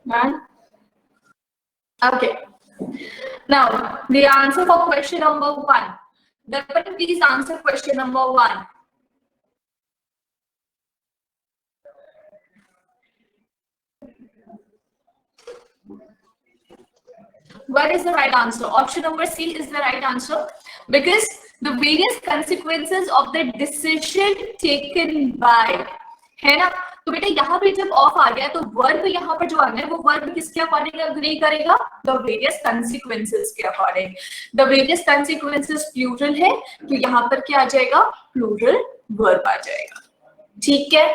Man? Okay. Now, the answer for question number 1. Darpan, please answer question number 1. What is the right answer? Option number C is the right answer because the various consequences of the decision taken by, है ना? तो बेटा यहाँ पे जब of आ गया तो verb यहाँ पर जो आना है वो वर्ब किसके अकॉर्डिंग अग्री करेगा? The various consequences के according. The various consequences plural है तो यहाँ पर क्या आ जाएगा? प्लूरल वर्ब आ जाएगा. ठीक है.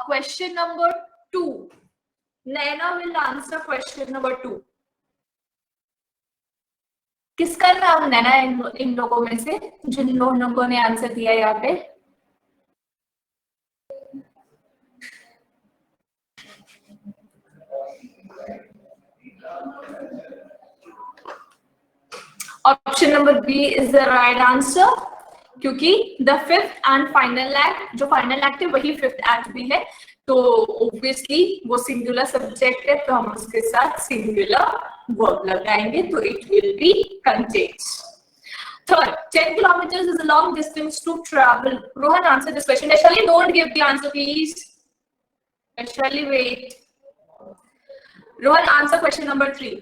Question number 2. Naina will answer question number 2. किसका नाम लेना है इन लोगों में से जिन लोगों ने आंसर दिया यहाँ पे? Option number B is the right answer, क्योंकि the fifth and final act, जो फाइनल एक्ट है वही फिफ्थ एक्ट भी है, तो ऑब्वियसली वो सिंगुलर सब्जेक्ट है, तो हम उसके साथ सिंगुलर वर्ब लगाएंगे, तो it will B contains. Third, 10 kilometers is a long distance to travel. Rohan, answer this question. Ashali, don't give the answer, please. Ashali, wait. Rohan, answer question number 3.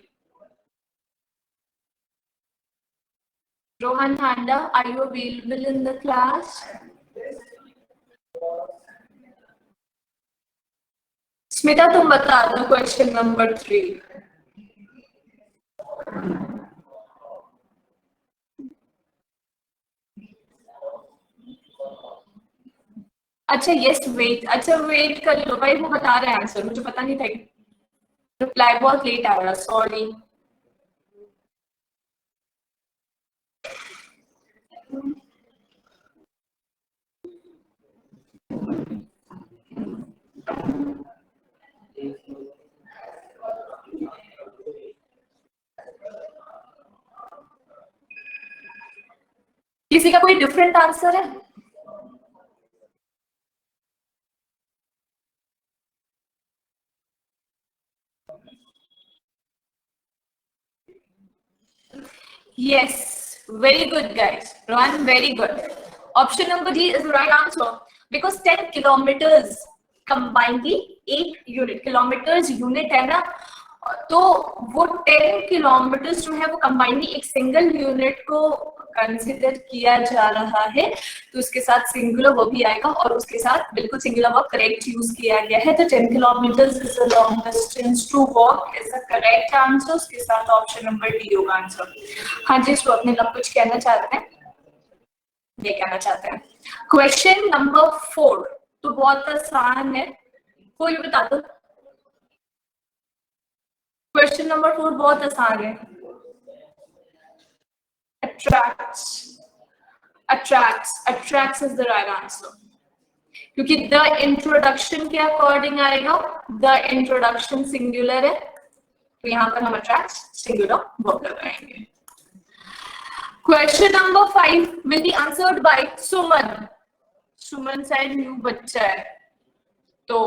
Rohan Handa, are you available in the class? Smita, तुम बता दो question number 3. अच्छा yes wait, अच्छा wait कर लो भाई, वो बता रहे हैं आंसर, मुझे पता नहीं था, रिप्लाई बहुत लेट आया, सॉरी. किसी का कोई डिफरेंट आंसर है? Yes, very good guys. Rohan, very good. Option number D is the right answer because 10 kilometers combinedly 8 unit. Kilometers unit है ना, तो वो 10 किलोमीटर जो है वो कंबाइनली एक सिंगल यूनिट को कंसिडर किया जा रहा है, तो उसके साथ सिंगुलर वो भी आएगा और उसके साथ बिल्कुल सिंगुलर वर्ब करेक्ट यूज किया गया है, तो 10 kilometres is a long distance to walk is the correct answer. उसके साथ ऑप्शन नंबर डी होगा आंसर. हाँ जी, तो अपने लोग कुछ कहना चाहते हैं? ये कहना चाहते हैं. क्वेश्चन नंबर 4 तो बहुत आसान है, कोई बता दो. क्वेश्चन नंबर 4 बहुत आसान है. attracts is the right answer, क्योंकि द इंट्रोडक्शन के अकॉर्डिंग आएगा, द इंट्रोडक्शन सिंगुलर है, तो यहाँ पर हम attracts सिंगुलर वर्ब लगाएंगे. Question number 5 will be answered by सुमन. सुमन शायद न्यू बच्चा है, तो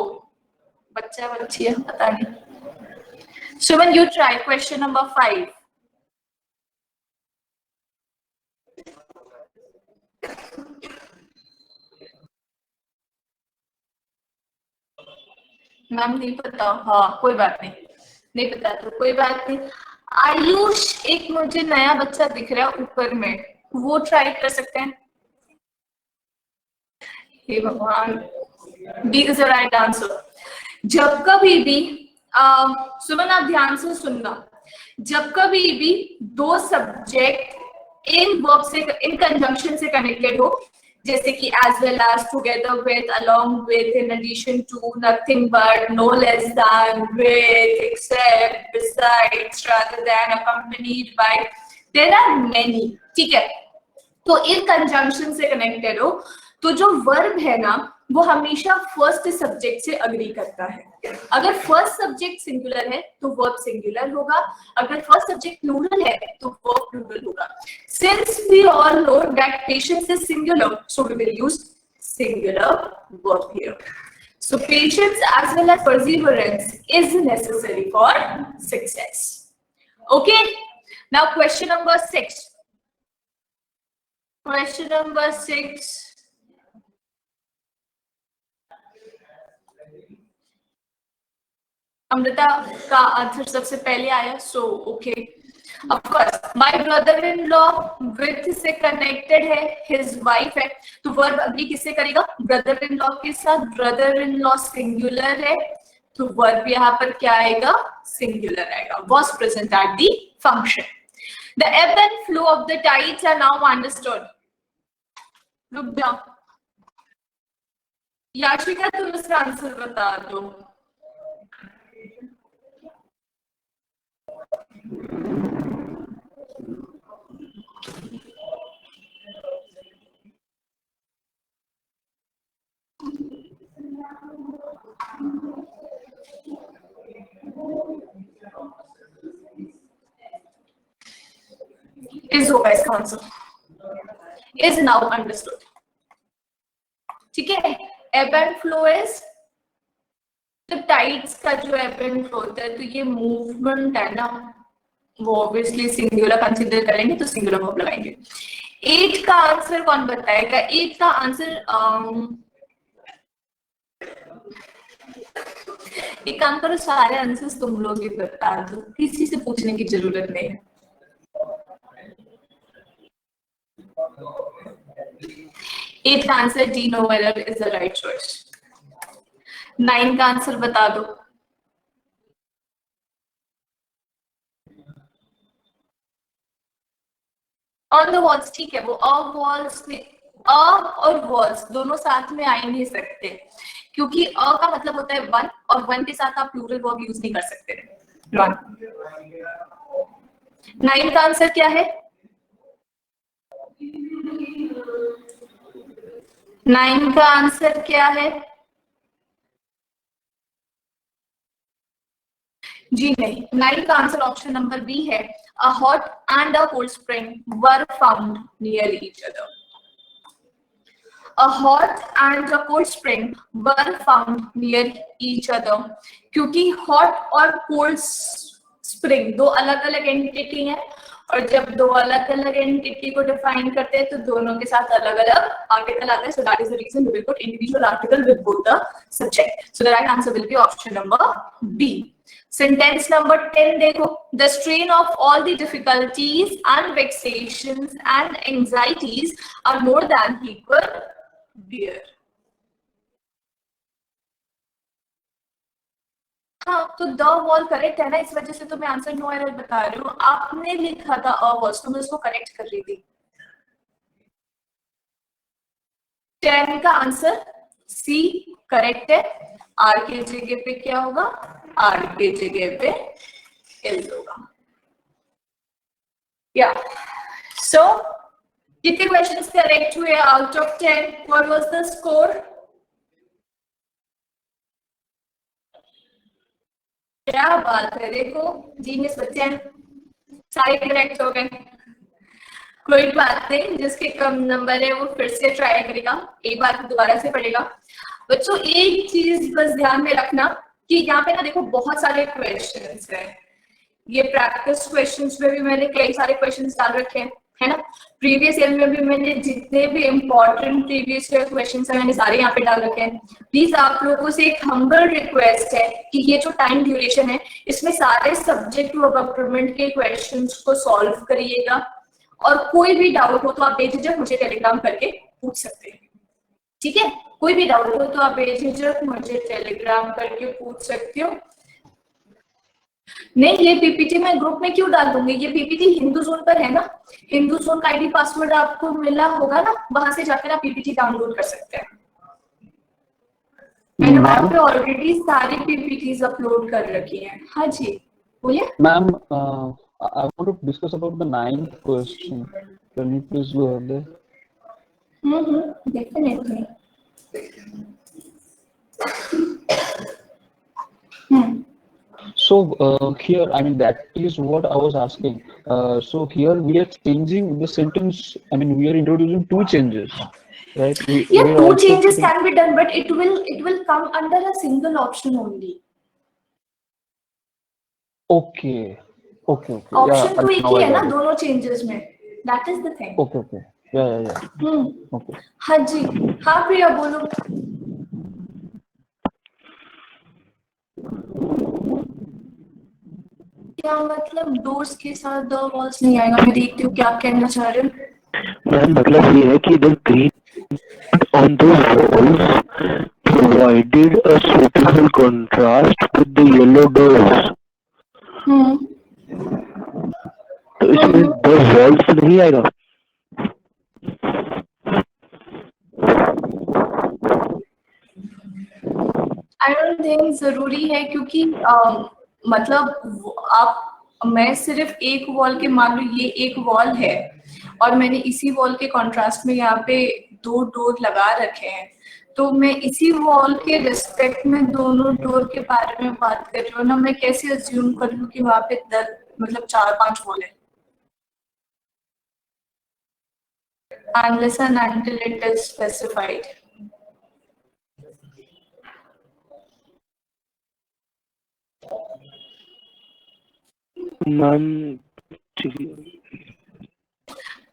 बच्चा बच्ची है पता नहीं. सुमन, you try question number 5. Ma'am नहीं पता. हाँ कोई बात नहीं, नहीं पता तो कोई बात नहीं. आयुष, एक मुझे नया बच्चा दिख रहा है ऊपर में, वो ट्राई कर सकते हैं. हे भगवान, B is the right answer. जब कभी भी सुमन आप ध्यान से सुनना, जब कभी भी दो सब्जेक्ट इन वर्ब से इन कंजंक्शन से कनेक्टेड हो, जैसे कि as well as, together with, along with, in addition to, nothing but, no less than, with, except, besides, rather than, accompanied by, there are many. ठीक है, तो इन कंजंक्शन से connected हो तो जो वर्ब है ना वो हमेशा फर्स्ट सब्जेक्ट से अग्री करता है. अगर फर्स्ट सब्जेक्ट सिंगुलर है तो वर्ब सिंगुलर होगा, अगर फर्स्ट सब्जेक्ट प्लूरल है तो वर्ब प्लूरल होगा. Since we all know that patience is singular, so we will use singular verb here. So patience as well as perseverance is necessary for success. Okay, now question number 6. Question number 6. Amrita का answer सबसे पहले आया, so okay. Of course my brother in law with से connected है, his wife है, तो verb agree किससे करेगा? ब्रदर इन लॉ के साथ. ब्रदर इन लॉ सिंगुलर है, तो वर्ब यहाँ पर क्या आएगा? सिंगुलर आएगा. Was present at the function. The ebb and flow of the tides are now understood. रुक जाओ याशिका, तुम इसका आंसर बता दो. इज होगा इसका आंसर, इज नाउ अंडरस्टूड। ठीक है, एब एंड फ्लो इज, तो टाइड्स का जो एब एंड फ्लो होता है, तो ये मूवमेंट है ना, वो ऑब्वियसली सिंगुलर कंसीडर करेंगे तो सिंगुलर वर्ब लगाएंगे। 8 का आंसर कौन बताएगा? 8 का आंसर एक काम करो, सारे आंसर्स तुम लोग ही बता दो, किसी से पूछने की जरूरत नहीं है। 8 का answer D, no error is the right choice. 9 का आंसर बता दो। ऑन द वॉल्स, ठीक है, वो वॉल्स में अ और वॉल्स दोनों साथ में आ ही नहीं सकते, क्योंकि अ का मतलब होता है वन, और वन के साथ आप प्लूरल वर्ब यूज नहीं कर सकते। 9 का आंसर क्या है? 9 का आंसर क्या है? जी नहीं, 9 का आंसर ऑप्शन नंबर बी है। A hot and a cold spring were found near each other. A hot and a cold spring were found near each other. क्योंकि hot और cold spring दो अलग अलग एंटिटी हैं, और जब दो अलग अलग एंटिटी को डिफाइन करते हैं तो दोनों के साथ अलग अलग आर्टिकल आता है. So that is the reason we will put individual article with both the subject. So the right answer will be option number B. Sentence number 10 देखो. The strain of all the difficulties and vexations and anxieties are more than he could bear. हाँ, तो the wall correct है ना, इस वजह से तो मैं आंसर नो एरर बता रही हूँ. आपने लिखा था अ वॉल्स, तो मैं उसको करेक्ट कर रही थी. 10 का आंसर सी करेक्ट है. आर के जगह पे क्या होगा? आर के जगह पे एल होगा. या सो कितने क्वेश्चंस करेक्ट हुए out of 10? What was the score? क्या बात है, देखो जीनियस बच्चे हैं, सारे करेक्ट हो गए. कोई बात नहीं, जिसके कम नंबर है वो फिर से ट्राई करेगा, एक बार दोबारा से पढ़ेगा. बच्चों एक चीज बस ध्यान में रखना कि यहाँ पे ना देखो बहुत सारे क्वेश्चंस हैं. ये प्रैक्टिस क्वेश्चंस में भी मैंने कई सारे क्वेश्चंस डाल रखे हैं, है ना. प्रीवियस ईयर में भी मैंने जितने भी इम्पोर्टेंट प्रीवियस ईयर क्वेश्चंस हैं मैंने सारे यहाँ पे डाल रखे हैं. प्लीज आप लोगों से एक हम्बल रिक्वेस्ट है कि ये जो टाइम ड्यूरेशन है इसमें सारे सब्जेक्ट वर्ब कंप्लीमेंट के क्वेश्चंस को सॉल्व करिएगा, और कोई भी डाउट हो तो आप बेझिझक मुझे टेलीग्राम करके पूछ सकते हैं. ठीक है, कोई भी डाउट हो तो आप बेझिझक मुझे टेलीग्राम करके पूछ सकते हो. नहीं, ये पीपीटी मैं ग्रुप में क्यों डाल दूंगी? ये पीपीटी हिंदू जोन पर है ना, हिंदू जोन का आईडी पासवर्ड आपको मिला होगा ना, वहां से जाकर आप पीपीटी डाउनलोड कर सकते हैं. मैंने वहां पे ऑलरेडी सारी पीपीटीज अपलोड कर रखी हैं. हाँ जी बोलिए ma'am. I want to discuss about the 9th question. Can you please go ahead there? Definitely. So here, I mean, that is what I was asking. So here we are changing the sentence. I mean, we are introducing two changes, right? Yeah, two changes can be done, but it will come under a single option only. Okay. Option तो एक ही है ना दोनों changes में. That is the thing. Okay. या. Okay. हाँ जी, हाँ प्रिया बोलो. क्या मतलब डोर्स के साथ द वॉल्स नहीं आएगा? मैं देखती हूँ क्या कहना चाह रहे हो. मैम मतलब ये है कि the green on the walls provided a suitable contrast with the yellow doors. तो इसमें द वॉल्स नहीं आएगा. आई डोंट थिंक जरूरी है, क्योंकि मतलब मैं सिर्फ एक वॉल के, मान लो ये एक वॉल है और मैंने इसी वॉल के कॉन्ट्रास्ट में यहाँ पे दो डोर लगा रखे हैं, तो मैं इसी वॉल के रिस्पेक्ट में दोनों डोर के बारे में बात कर रही हूँ ना, मैं कैसे अज्यूम कर लूँ कि वहां पे मतलब 4-5 वॉल है? Unless and until it is specified. Ma'am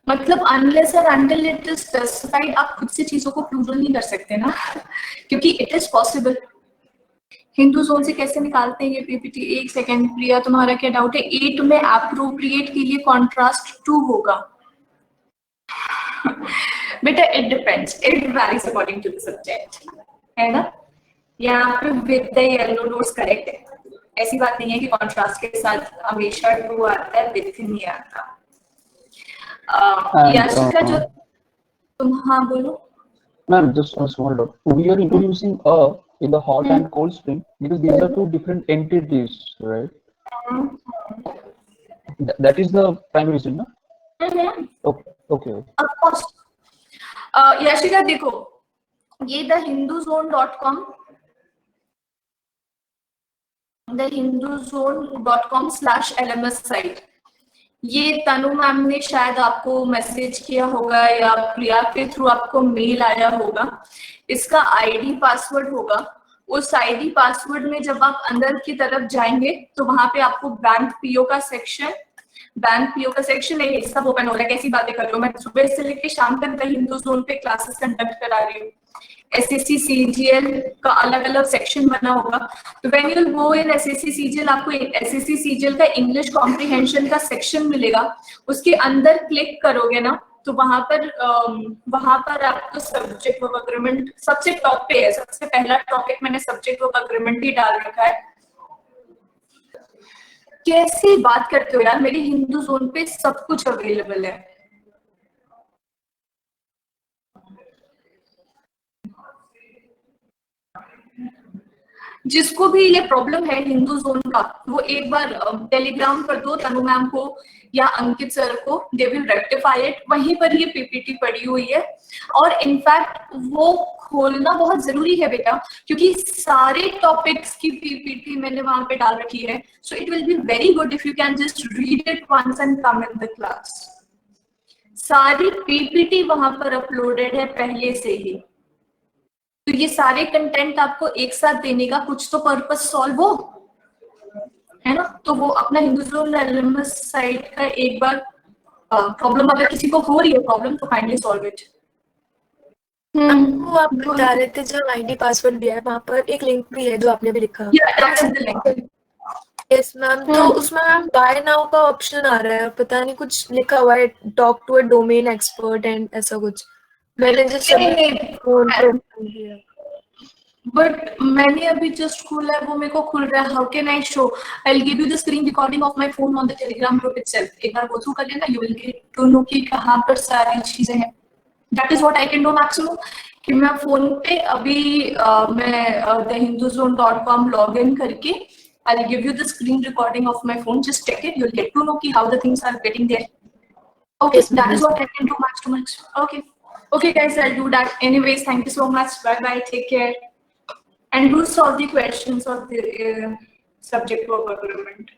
मतलब अनलेस और अनटिल इट इज स्पेसिफाइड, आप खुद से चीजों को प्लूरल नहीं कर सकते ना, क्योंकि it is possible. Hindu zone से कैसे निकालते हैं ये पीपीटी? एक सेकेंड प्रिया, तुम्हारा क्या डाउट है? 8 में अप्रोप्रिएट के लिए कॉन्ट्रास्ट 2 होगा। बेटा it depends, it varies according to the subject, है ना? यहाँ पे with the yellow doors correct है, ऐसी बात नहीं है कि कॉन्ट्रास्ट के साथ हमेशा 2 आता है, विद नहीं आता। याशिका जो तुम, हाँ बोलो। Ma'am, just a small doubt. We are introducing a in the hot and cold spring because these are two different entities, right? That is the primary reason, no? Okay. Of course. Yashika देखो, ये thehinduzone.com/LMS site, ये तनु ma'am ने शायद आपको message किया होगा या प्रिया के थ्रू आपको मेल आया होगा। इसका आईडी पासवर्ड होगा। उस आईडी पासवर्ड में जब आप अंदर की तरफ जाएंगे तो वहां पे आपको बैंक पीओ का सेक्शन है, सब ओपन हो रहा है। कैसी बातें कर रही हूँ मैं, सुबह से लेकर शाम तक द हिंदू जोन पे क्लासेस कंडक्ट करा रही हूँ। एसएससी सीजीएल का अलग अलग सेक्शन बना होगा, तो when you will go in SSC CGL, आपको एसएससी सीजीएल का इंग्लिश कॉम्प्रिहेंशन का सेक्शन मिलेगा। उसके अंदर क्लिक करोगे ना तो वहां पर आपको सब्जेक्ट वर्ब एग्रीमेंट सबसे टॉप पे है। सबसे पहला टॉपिक मैंने सब्जेक्ट वर्ब एग्रीमेंट ही डाल रखा है। कैसी बात करते हो यार, मेरी हिंदू जोन पे सब कुछ अवेलेबल है। जिसको भी ये प्रॉब्लम है हिंदू जोन का, वो एक बार टेलीग्राम कर दो तनु मैम को या अंकित सर को, दे विल रेक्टिफाई इट। वहीं पर ये पीपीटी पड़ी हुई है और इनफैक्ट वो खोलना बहुत जरूरी है बेटा, क्योंकि सारे टॉपिक्स की पीपीटी मैंने वहां पे डाल रखी है। So it will be very good if you can just read it once and come in the class. सारी पीपीटी वहां पर अपलोडेड है पहले से ही, तो ये सारे कंटेंट आपको एक साथ देने का कुछ तो पर्पस सॉल्व हो, है ना? तो वो अपना हिंदुजोन एलएमएस साइट का एक बार प्रॉब्लम, अगर किसी को हो रही है प्रॉब्लम तो काइंडली सॉल्व इट। वो आप बता रहे थे जो आईडी पासवर्ड दिया है वहाँ पर एक लिंक भी है जो आपने भी लिखा। यस मैम, तो उसमें मैम बाय नाउ का ऑप्शन आ रहा है, पता नहीं कुछ लिखा हुआ है talk to a domain expert and ऐसा कुछ। मैंने बट मैंने अभी जस्ट खोला है, वो मेरे को खुल रहा है। How can I show? I will give you the screen recording of my phone on the Telegram group itself. एक बार गो थ्रू कर लेना, you will get to know कि कहां पर सारी चीजें हैं। That is what I can do maximum, कि मैं फोन पे अभी मैं thehinduzone.com लॉग इन करके I will give you the screen recording of my phone, just check it, you will get to know कि how the things are getting there. Okay, that is what I can do much too much. Okay guys, I'll do that. Anyways, thank you so much. Bye bye, take care. And who solve the questions of the subject verb agreement?